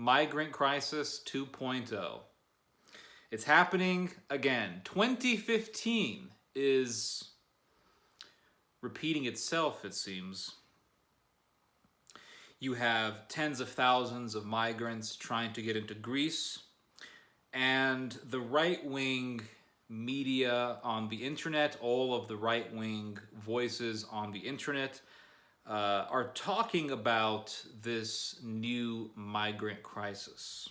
Migrant Crisis 2.0. It's happening again. 2015 is repeating itself, it seems. You have tens of thousands of migrants trying to get into Greece, and the right-wing media on the internet, all of the right-wing voices on the internet, are talking about this new migrant crisis.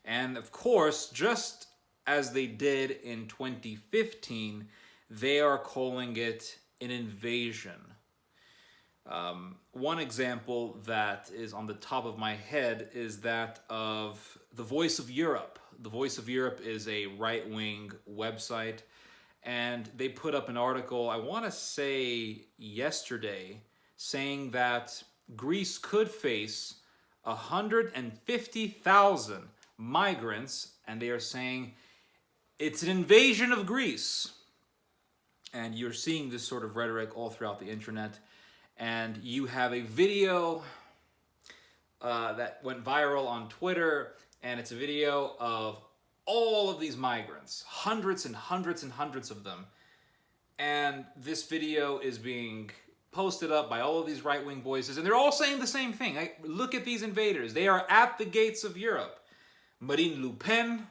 And of course, just as they did in 2015, they are calling it an invasion. One example that is on the top of my head is that of The Voice of Europe. The Voice of Europe is a right-wing website, and they put up an article, I want to say yesterday, saying that Greece could face 150,000 migrants, and they are saying it's an invasion of Greece. And you're seeing this sort of rhetoric all throughout the internet. And you have a video that went viral on Twitter, and it's a video of all of these migrants, hundreds and hundreds and hundreds of them. And this video is being posted up by all of these right-wing voices, and they're all saying the same thing. Look at these invaders. They are at the gates of Europe. Marine Le Pen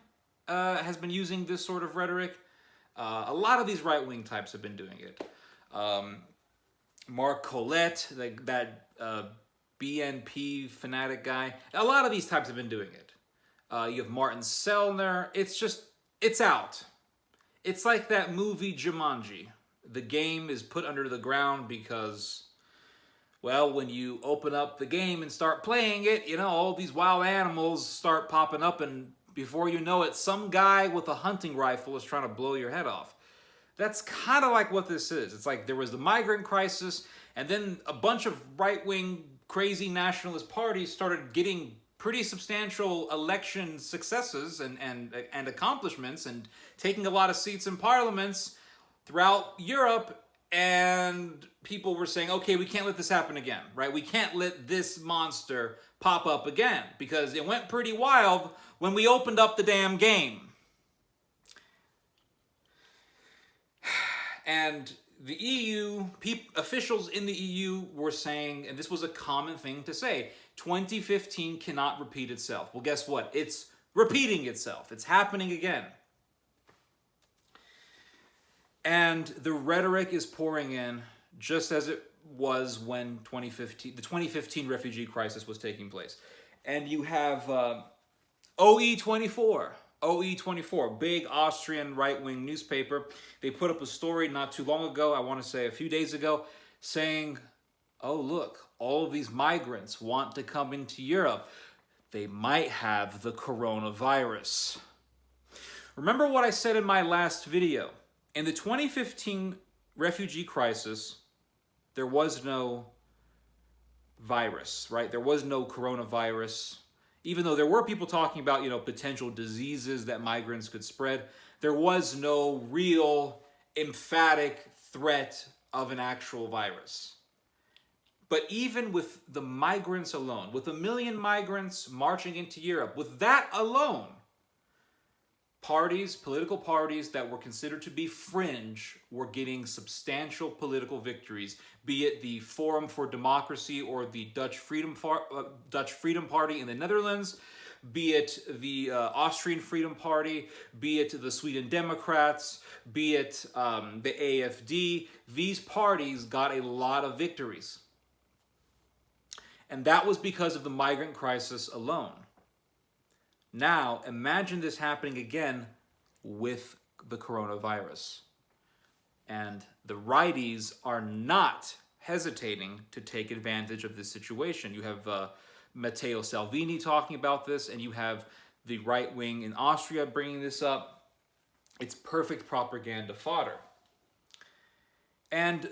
has been using this sort of rhetoric. A lot of these right-wing types have been doing it. Mark Collette, that BNP fanatic guy. A lot of these types have been doing it. You have Martin Sellner. It's out. It's like that movie Jumanji. The game is put under the ground because, well, when you open up the game and start playing it, you know, all these wild animals start popping up, and before you know it, some guy with a hunting rifle is trying to blow your head off. That's kind of like what this is. It's like there was the migrant crisis, and then a bunch of right-wing, crazy nationalist parties started getting pretty substantial election successes and accomplishments and taking a lot of seats in parliaments throughout Europe, and people were saying, okay, we can't let this happen again, right? We can't let this monster pop up again because it went pretty wild when we opened up the damn game. And the EU, officials in the EU were saying, and this was a common thing to say, 2015 cannot repeat itself. Well, guess what? It's repeating itself. It's happening again. And the rhetoric is pouring in just as it was when the 2015 refugee crisis was taking place. And you have OE24, big Austrian right-wing newspaper. They put up a story not too long ago, I want to say a few days ago, saying, oh, look, all of these migrants want to come into Europe. They might have the coronavirus. Remember what I said in my last video. In the 2015 refugee crisis, there was no virus, right? There was no coronavirus. Even though there were people talking about, you know, potential diseases that migrants could spread, there was no real emphatic threat of an actual virus. But even with the migrants alone, with 1 million migrants marching into Europe, with that alone, political parties that were considered to be fringe were getting substantial political victories, be it the Forum for Democracy or the Dutch Freedom Party in the Netherlands, be it the Austrian Freedom Party, be it the Sweden Democrats, be it the AFD. These parties got a lot of victories. And that was because of the migrant crisis alone. Now, imagine this happening again with the coronavirus. And the righties are not hesitating to take advantage of this situation. You have Matteo Salvini talking about this, and you have the right wing in Austria bringing this up. It's perfect propaganda fodder. And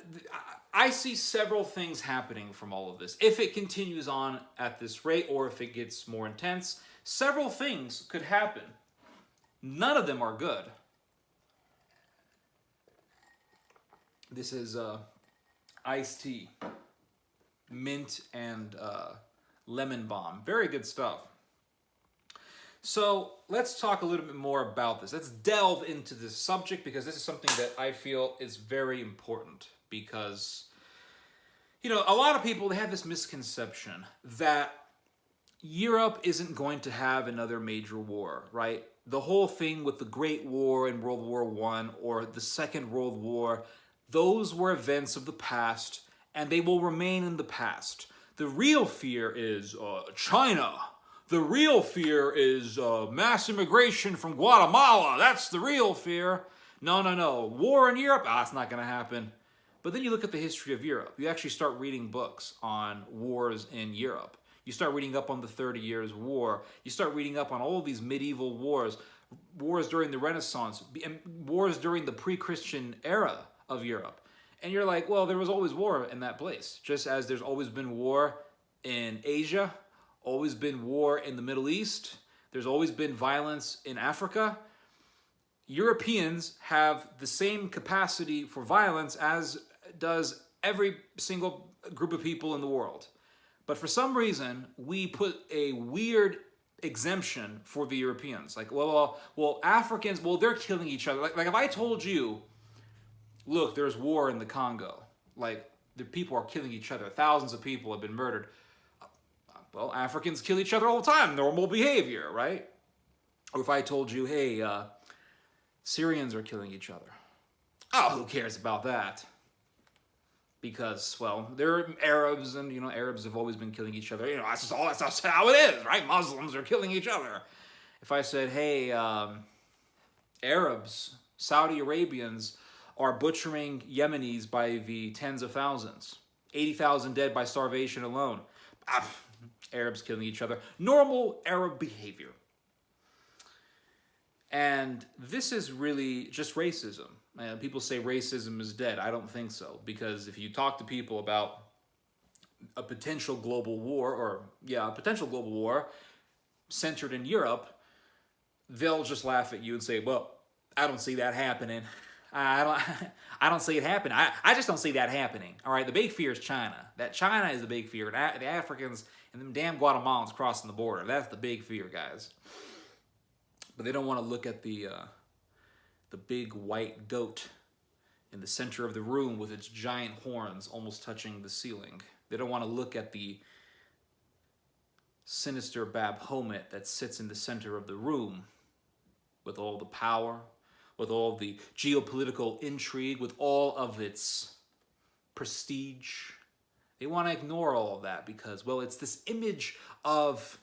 I see several things happening from all of this. If it continues on at this rate, or if it gets more intense, several things could happen. None of them are good. This is iced tea, mint and lemon balm. Very good stuff. So let's talk a little bit more about this. Let's delve into this subject because this is something that I feel is very important because, a lot of people, they have this misconception that Europe isn't going to have another major war, right? The whole thing with the Great War in World War I or the Second World War, those were events of the past and they will remain in the past. The real fear is China. The real fear is mass immigration from Guatemala. That's the real fear. No. War in Europe? It's not going to happen. But then you look at the history of Europe. You actually start reading books on wars in Europe. You start reading up on the 30 Years' War. You start reading up on all these medieval wars, wars during the Renaissance, and wars during the pre-Christian era of Europe. And you're like, well, there was always war in that place. Just as there's always been war in Asia, always been war in the Middle East, there's always been violence in Africa. Europeans have the same capacity for violence as does every single group of people in the world. But for some reason, we put a weird exemption for the Europeans. Like, well, Africans, they're killing each other. Like if I told you, look, there's war in the Congo. Like, the people are killing each other. Thousands of people have been murdered. Well, Africans kill each other all the time. Normal behavior, right? Or if I told you, hey, Syrians are killing each other. Oh, who cares about that? Because, well, they're Arabs, and, Arabs have always been killing each other. That's how it is, right? Muslims are killing each other. If I said, hey, Arabs, Saudi Arabians are butchering Yemenis by the tens of thousands. 80,000 dead by starvation alone. Arabs killing each other. Normal Arab behavior. And this is really just racism. People say racism is dead. I don't think so. Because if you talk to people about a potential global war, centered in Europe, they'll just laugh at you and say, well, I don't see that happening. I don't see it happening. I just don't see that happening. All right, the big fear is China. That China is the big fear. The Africans and them damn Guatemalans crossing the border. That's the big fear, guys. But they don't want to look at the big white goat in the center of the room with its giant horns almost touching the ceiling. They don't want to look at the sinister Baphomet that sits in the center of the room with all the power, with all the geopolitical intrigue, with all of its prestige. They want to ignore all of that because, well, it's this image of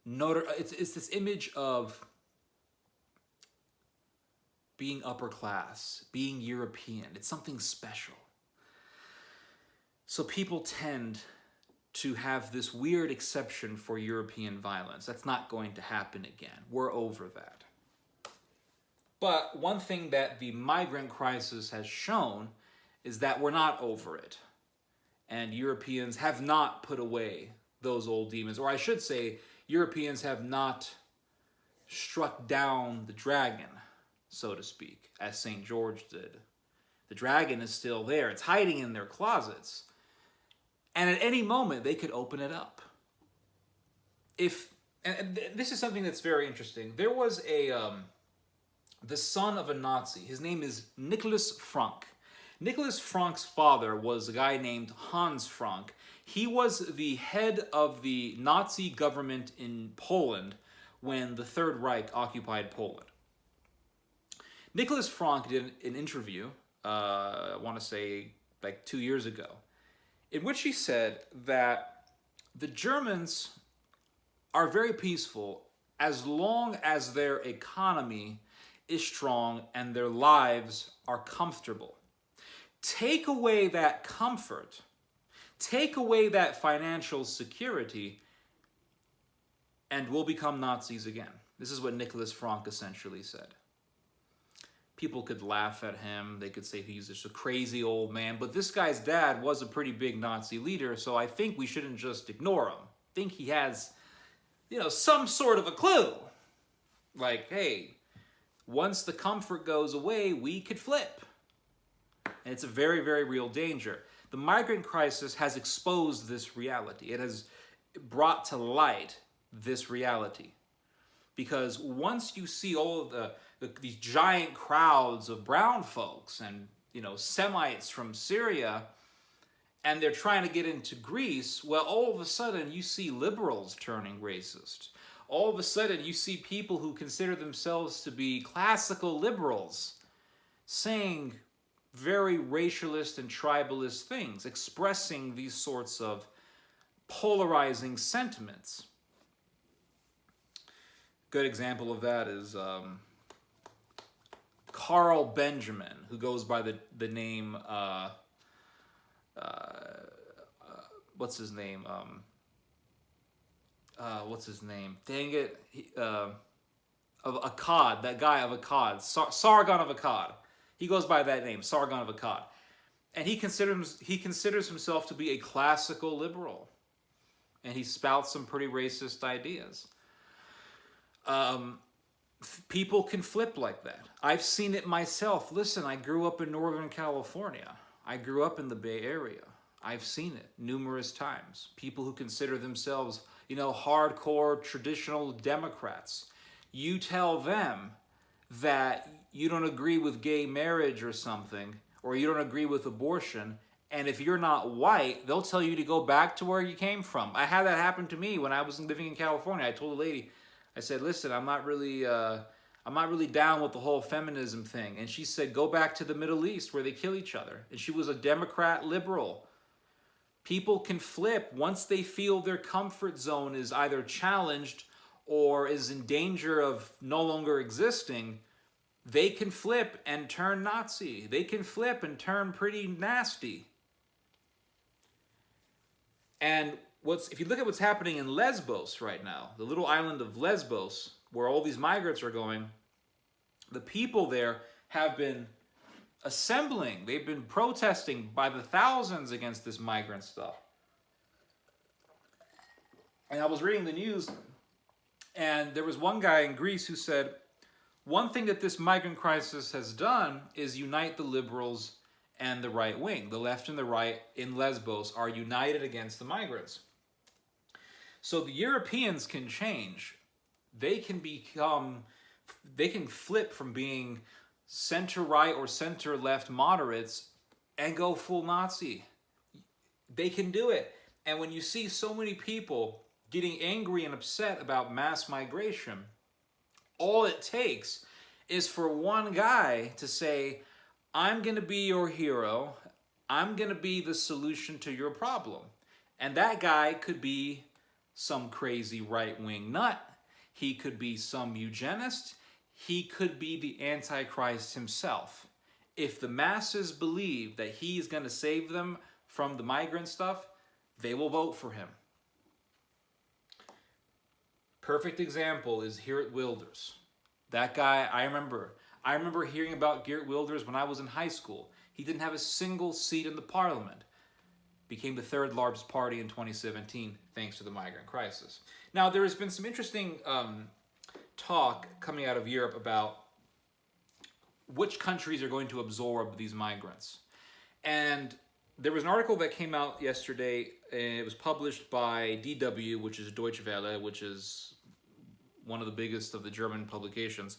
it's this image of being upper class, being European. It's something special. So people tend to have this weird exception for European violence. That's not going to happen again. We're over that. But one thing that the migrant crisis has shown is that we're not over it. And Europeans have not put away those old demons. Or I should say, Europeans have not struck down the dragon, so to speak, as St. George did. The dragon is still there. It's hiding in their closets. And at any moment, they could open it up. And this is something that's very interesting. There was the son of a Nazi. His name is Nicholas Frank. Nicholas Frank's father was a guy named Hans Frank. He was the head of the Nazi government in Poland when the Third Reich occupied Poland. Nicholas Frank did an interview, I want to say like 2 years ago, in which he said that the Germans are very peaceful as long as their economy is strong and their lives are comfortable. Take away that comfort, take away that financial security, and we'll become Nazis again. This is what Nicholas Frank essentially said. People could laugh at him. They could say he's just a crazy old man. But this guy's dad was a pretty big Nazi leader, so I think we shouldn't just ignore him. I think he has, some sort of a clue. Like, hey, once the comfort goes away, we could flip. And it's a very, very real danger. The migrant crisis has exposed this reality. It has brought to light this reality. Because once you see all of these giant crowds of brown folks and, you know, Semites from Syria, and they're trying to get into Greece, well, all of a sudden you see liberals turning racist. All of a sudden you see people who consider themselves to be classical liberals saying very racialist and tribalist things, expressing these sorts of polarizing sentiments. Good example of that is Carl Benjamin, who goes by the name, what's his name? What's his name? Dang it. Of Akkad, that guy of Akkad, Sargon of Akkad. He goes by that name, Sargon of Akkad. And he considers himself to be a classical liberal. And he spouts some pretty racist ideas. People can flip like that. I've seen it myself. Listen, I grew up in Northern California. I grew up in the Bay Area. I've seen it numerous times. People who consider themselves, you know, hardcore traditional Democrats. You tell them that you don't agree with gay marriage or something, or you don't agree with abortion, and if you're not white, they'll tell you to go back to where you came from. I had that happen to me when I was living in California. I told a lady, I said, listen, I'm not really down with the whole feminism thing. And she said, go back to the Middle East where they kill each other. And she was a Democrat liberal. People can flip once they feel their comfort zone is either challenged or is in danger of no longer existing. They can flip and turn Nazi. They can flip and turn pretty nasty. And if you look at what's happening in Lesbos right now, the little island of Lesbos, where all these migrants are going, the people there have been assembling. They've been protesting by the thousands against this migrant stuff. And I was reading the news, and there was one guy in Greece who said, one thing that this migrant crisis has done is unite the liberals and the right wing. The left and the right in Lesbos are united against the migrants. So the Europeans can change. They can flip from being center-right or center-left moderates and go full Nazi. They can do it. And when you see so many people getting angry and upset about mass migration, all it takes is for one guy to say, I'm going to be your hero. I'm going to be the solution to your problem. And that guy could be some crazy right-wing nut. He could be some eugenist. He could be the Antichrist himself. If the masses believe that he's going to save them from the migrant stuff, they will vote for him. Perfect example is Geert Wilders. That guy, I remember hearing about Geert Wilders when I was in high school. He didn't have a single seat in the parliament. Became the third largest party in 2017 thanks to the migrant crisis. Now, there has been some interesting talk coming out of Europe about which countries are going to absorb these migrants. And there was an article that came out yesterday, and it was published by DW, which is Deutsche Welle, which is one of the biggest of the German publications.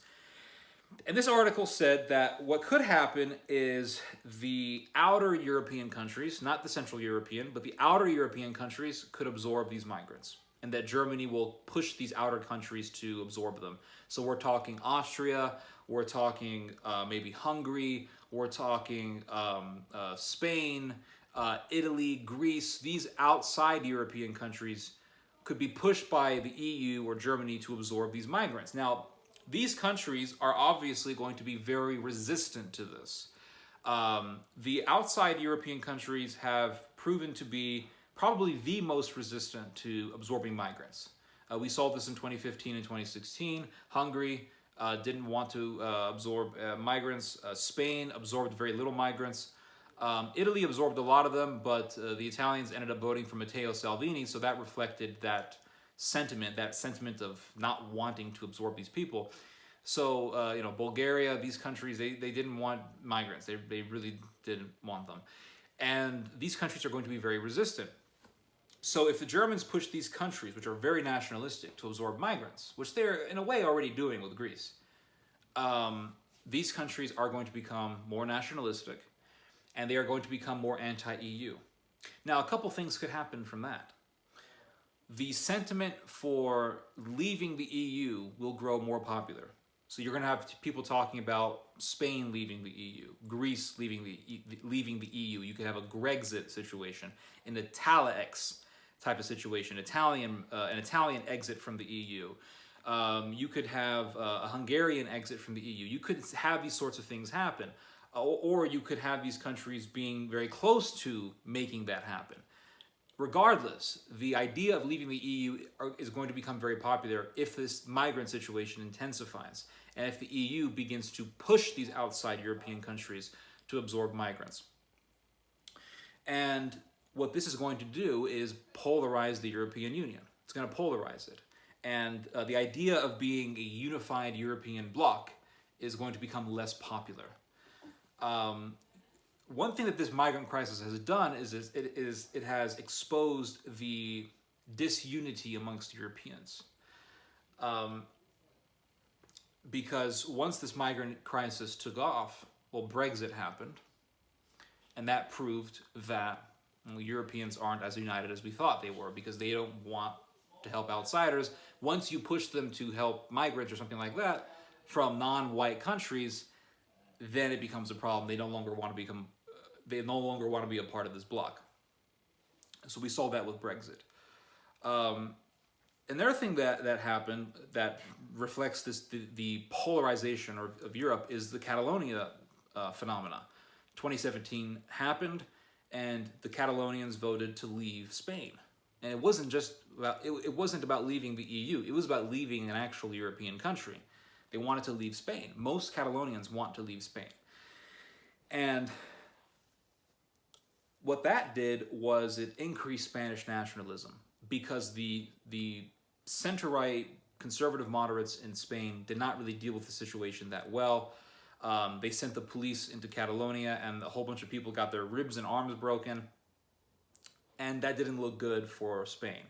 And this article said that what could happen is the outer European countries, not the Central European, but the outer European countries could absorb these migrants, and that Germany will push these outer countries to absorb them. So we're talking Austria, we're talking maybe Hungary, we're talking Spain, Italy, Greece. These outside European countries could be pushed by the EU or Germany to absorb these migrants. Now, these countries are obviously going to be very resistant to this. The outside European countries have proven to be probably the most resistant to absorbing migrants. We saw this in 2015 and 2016. Hungary didn't want to absorb migrants. Spain absorbed very little migrants. Italy absorbed a lot of them, but the Italians ended up voting for Matteo Salvini, so that reflected that sentiment of not wanting to absorb these people. So, Bulgaria, these countries, they didn't want migrants. They really didn't want them. And these countries are going to be very resistant. So if the Germans push these countries, which are very nationalistic, to absorb migrants, which they're in a way already doing with Greece, these countries are going to become more nationalistic, and they are going to become more anti-EU. Now, a couple things could happen from that. The sentiment for leaving the EU will grow more popular. So you're going to have people talking about Spain leaving the EU, Greece leaving the EU. You could have a Grexit situation, an Italex type of situation, an Italian exit from the EU. You could have a Hungarian exit from the EU. You could have these sorts of things happen. Or you could have these countries being very close to making that happen. Regardless, the idea of leaving the EU is going to become very popular if this migrant situation intensifies and if the EU begins to push these outside European countries to absorb migrants. And what this is going to do is polarize the European Union. It's going to polarize it. And the idea of being a unified European bloc is going to become less popular. One thing that this migrant crisis has done is it has exposed the disunity amongst Europeans. Because once this migrant crisis took off, well, Brexit happened, and that proved that Europeans aren't as united as we thought they were, because they don't want to help outsiders. Once you push them to help migrants or something like that from non-white countries, then it becomes a problem. They no longer want to be a part of this bloc. So we saw that with Brexit. Another thing that happened that reflects the polarization of Europe is the Catalonia phenomena. 2017 happened, and the Catalonians voted to leave Spain. And it wasn't just about it wasn't about leaving the EU. It was about leaving an actual European country. They wanted to leave Spain. Most Catalonians want to leave Spain. And what that did was it increased Spanish nationalism, because the center-right conservative moderates in Spain did not really deal with the situation that well. They sent the police into Catalonia, and a whole bunch of people got their ribs and arms broken. And that didn't look good for Spain.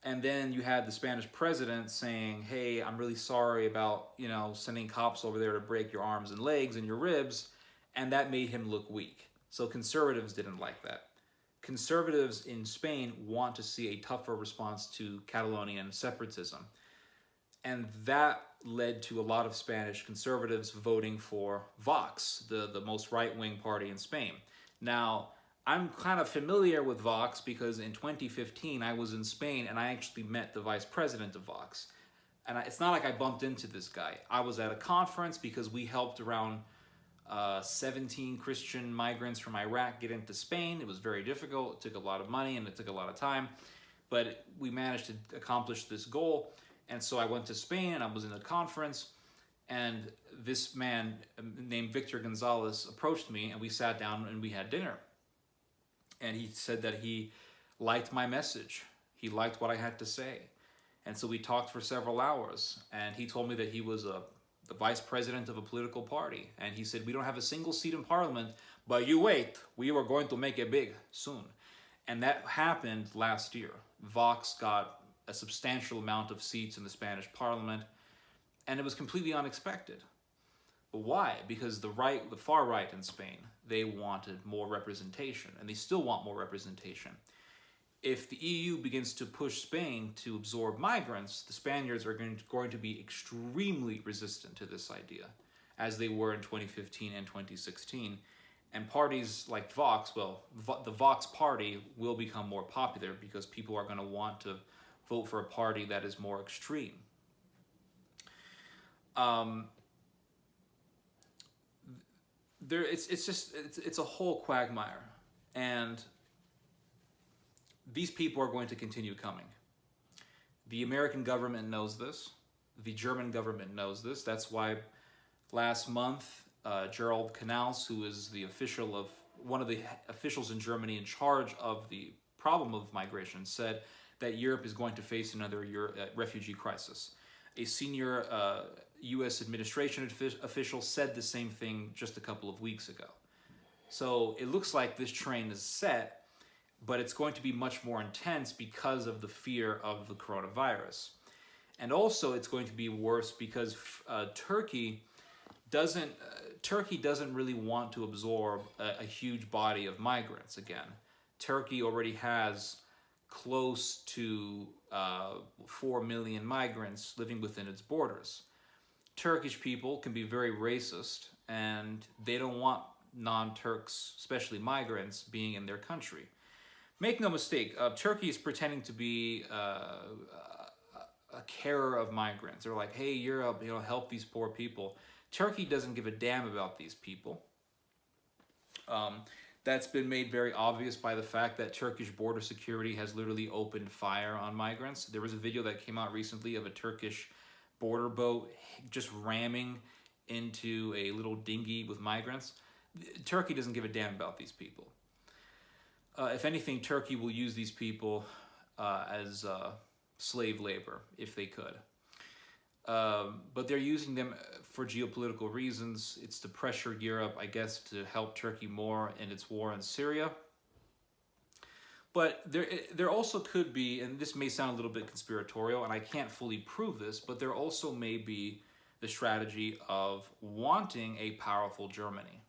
And then you had the Spanish president saying, hey, I'm really sorry about, sending cops over there to break your arms and legs and your ribs. And that made him look weak. So conservatives didn't like that. Conservatives in Spain want to see a tougher response to Catalonian separatism. And that led to a lot of Spanish conservatives voting for Vox, the most right-wing party in Spain. Now, I'm kind of familiar with Vox because in 2015 I was in Spain and I actually met the vice president of Vox. And it's not like I bumped into this guy. I was at a conference because we helped around 17 Christian migrants from Iraq get into Spain. It was very difficult. It took a lot of money and it took a lot of time. But we managed to accomplish this goal. And so I went to Spain and I was in a conference. And this man named Victor Gonzalez approached me and we sat down and we had dinner. And he said that he liked my message. He liked what I had to say. And so we talked for several hours. And he told me that he was the vice president of a political party. And he said, we don't have a single seat in parliament, but you wait, we were going to make it big soon. And that happened last year. Vox got a substantial amount of seats in the Spanish parliament. And it was completely unexpected. But why? Because the far right in Spain, they wanted more representation, and they still want more representation. If the EU begins to push Spain to absorb migrants, the Spaniards are going to be extremely resistant to this idea, as they were in 2015 and 2016. And parties like Vox, the Vox party will become more popular because people are going to want to vote for a party that is more extreme. It's a whole quagmire, and these people are going to continue coming. The American government knows this. The German government knows this. That's why last month, Gerald Canals, who is one of the officials in Germany in charge of the problem of migration, said that Europe is going to face another refugee crisis. A senior U.S. administration official said the same thing just a couple of weeks ago. So it looks like this train is set, but it's going to be much more intense because of the fear of the coronavirus. And also, it's going to be worse because Turkey doesn't really want to absorb a huge body of migrants again. Turkey already has close to 4 million migrants living within its borders. Turkish people can be very racist, and they don't want non-Turks, especially migrants, being in their country. Make no mistake, Turkey is pretending to be a carer of migrants. They're like, hey, Europe, help these poor people. Turkey doesn't give a damn about these people. That's been made very obvious by the fact that Turkish border security has literally opened fire on migrants. There was a video that came out recently of a Turkish border boat just ramming into a little dinghy with migrants. Turkey doesn't give a damn about these people. If anything, Turkey will use these people as slave labor if they could. But they're using them for geopolitical reasons. It's to pressure Europe, I guess, to help Turkey more in its war in Syria. But there also could be, and this may sound a little bit conspiratorial, and I can't fully prove this, but there also may be the strategy of wanting a powerful Germany.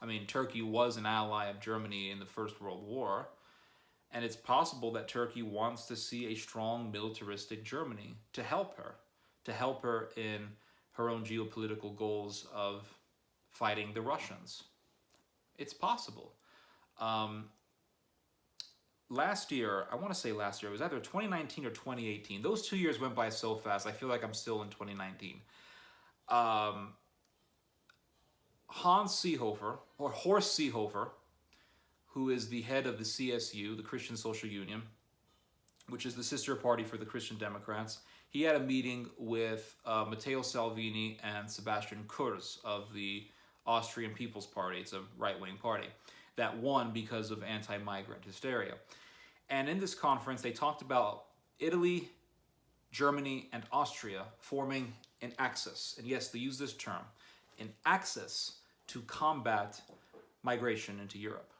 I mean, Turkey was an ally of Germany in the First World War, and it's possible that Turkey wants to see a strong militaristic Germany to help her in her own geopolitical goals of fighting the Russians. It's possible. Last year, I want to say last year, it was either 2019 or 2018. Those 2 years went by so fast, I feel like I'm still in 2019. Horst Seehofer, who is the head of the CSU, the Christian Social Union, which is the sister party for the Christian Democrats, he had a meeting with Matteo Salvini and Sebastian Kurz of the Austrian People's Party. It's a right-wing party that won because of anti-migrant hysteria. And in this conference, they talked about Italy, Germany, and Austria forming an axis. And yes, they use this term, an axis to combat migration into Europe.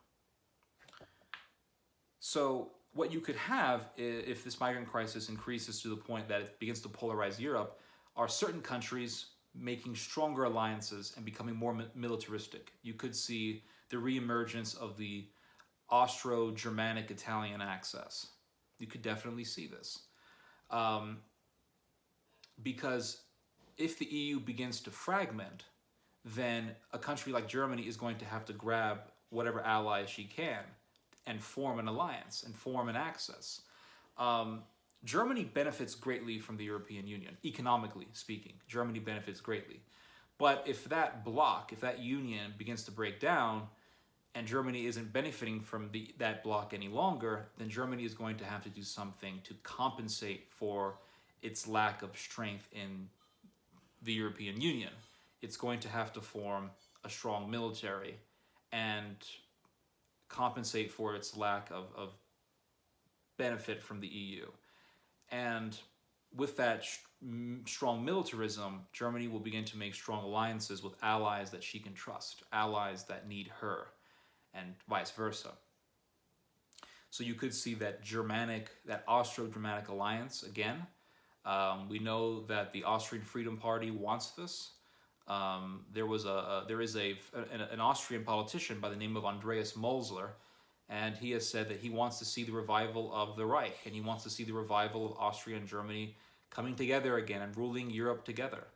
So what you could have, if this migrant crisis increases to the point that it begins to polarize Europe, are certain countries making stronger alliances and becoming more militaristic. You could see the reemergence of the Austro-Germanic-Italian axis. You could definitely see this. Because if the EU begins to fragment, then a country like Germany is going to have to grab whatever allies she can and form an alliance and form an axis. Germany benefits greatly from the European Union, economically speaking. Germany benefits greatly. But if that bloc, if that union begins to break down, and Germany isn't benefiting from that bloc any longer, then Germany is going to have to do something to compensate for its lack of strength in the European Union. It's going to have to form a strong military and compensate for its lack of benefit from the EU. And with that strong militarism, Germany will begin to make strong alliances with allies that she can trust, allies that need her, and vice versa. So you could see that Austro-Germanic alliance again. We know that the Austrian Freedom Party wants this. There is an Austrian politician by the name of Andreas Molzler, and he has said that he wants to see the revival of the Reich, and he wants to see the revival of Austria and Germany coming together again and ruling Europe together.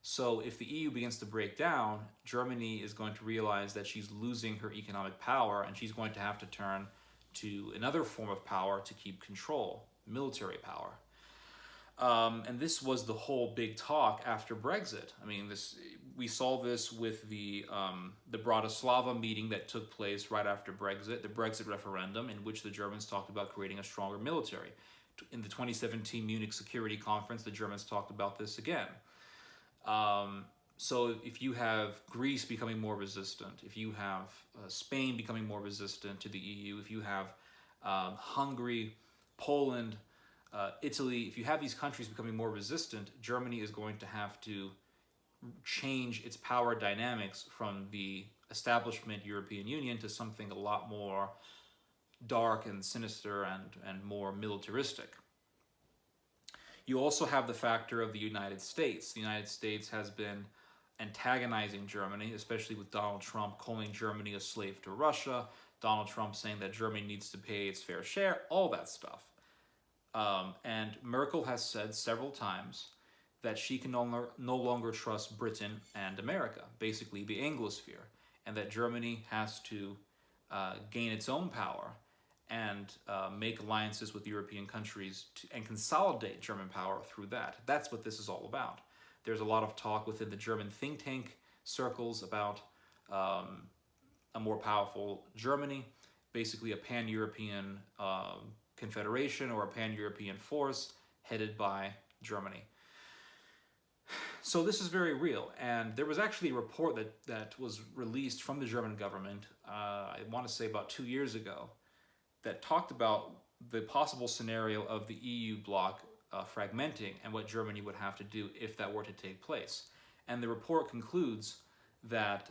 So if the EU begins to break down, Germany is going to realize that she's losing her economic power, and she's going to have to turn to another form of power to keep control, military power. And this was the whole big talk after Brexit. I mean, we saw this with the Bratislava meeting that took place right after Brexit, the Brexit referendum, in which the Germans talked about creating a stronger military. In the 2017 Munich Security Conference, the Germans talked about this again. So if you have Greece becoming more resistant, if you have Spain becoming more resistant to the EU, if you have Hungary, Poland, Italy, if you have these countries becoming more resistant, Germany is going to have to change its power dynamics from the establishment European Union to something a lot more dark and sinister and more militaristic. You also have the factor of the United States. The United States has been antagonizing Germany, especially with Donald Trump calling Germany a slave to Russia, Donald Trump saying that Germany needs to pay its fair share, all that stuff. And Merkel has said several times that she can no longer trust Britain and America, basically the Anglosphere, and that Germany has to gain its own power and make alliances with European countries and consolidate German power through that. That's what this is all about. There's a lot of talk within the German think tank circles about a more powerful Germany, basically a pan-European confederation or a pan-European force headed by Germany. So this is very real, and there was actually a report that was released from the German government, I want to say about 2 years ago, that talked about the possible scenario of the EU bloc fragmenting and what Germany would have to do if that were to take place. And the report concludes that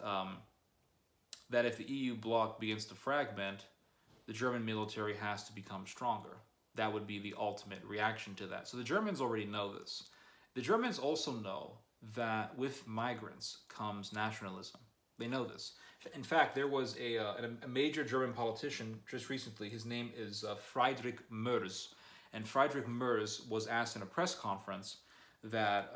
that if the EU bloc begins to fragment, the German military has to become stronger. That would be the ultimate reaction to that. So the Germans already know this. The Germans also know that with migrants comes nationalism. They know this. In fact, there was a major German politician just recently. His name is Friedrich Merz. And Friedrich Merz was asked in a press conference that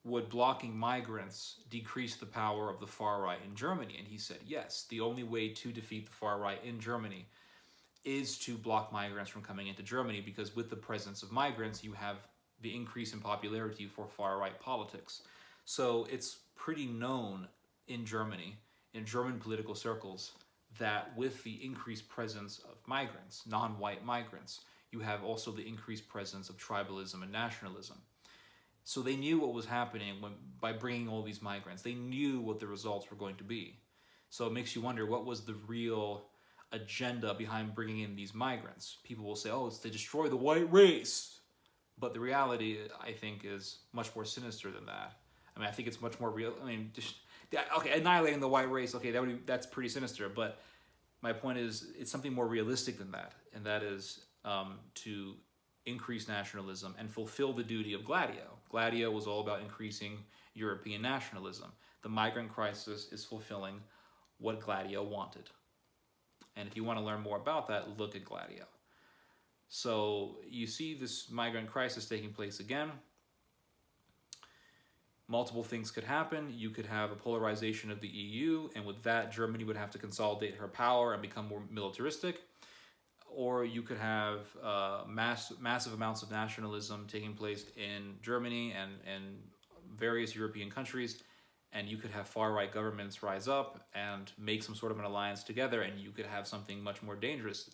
would blocking migrants decrease the power of the far right in Germany? And he said, yes, the only way to defeat the far right in Germany is to block migrants from coming into Germany, because with the presence of migrants, you have the increase in popularity for far-right politics. So it's pretty known in Germany, in German political circles, that with the increased presence of migrants, non-white migrants, you have also the increased presence of tribalism and nationalism. So they knew what was happening by bringing all these migrants. They knew what the results were going to be. So it makes you wonder, what was the real agenda behind bringing in these migrants? People will say, oh, it's to destroy the white race. But the reality, I think, is much more sinister than that. I mean, I think it's much more real. I mean, just, okay, annihilating the white race, okay, that's pretty sinister. But my point is, it's something more realistic than that. And that is to increase nationalism and fulfill the duty of Gladio. Gladio was all about increasing European nationalism. The migrant crisis is fulfilling what Gladio wanted. And if you want to learn more about that, look at Gladio. So you see this migrant crisis taking place again. Multiple things could happen. You could have a polarization of the EU, and with that, Germany would have to consolidate her power and become more militaristic. Or you could have massive amounts of nationalism taking place in Germany and various European countries, and you could have far-right governments rise up and make some sort of an alliance together, and you could have something much more dangerous.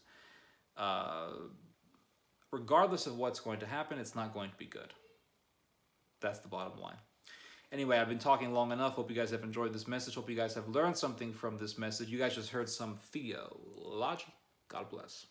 Regardless of what's going to happen, it's not going to be good. That's the bottom line. Anyway, I've been talking long enough. Hope you guys have enjoyed this message. Hope you guys have learned something from this message. You guys just heard some theology. God bless.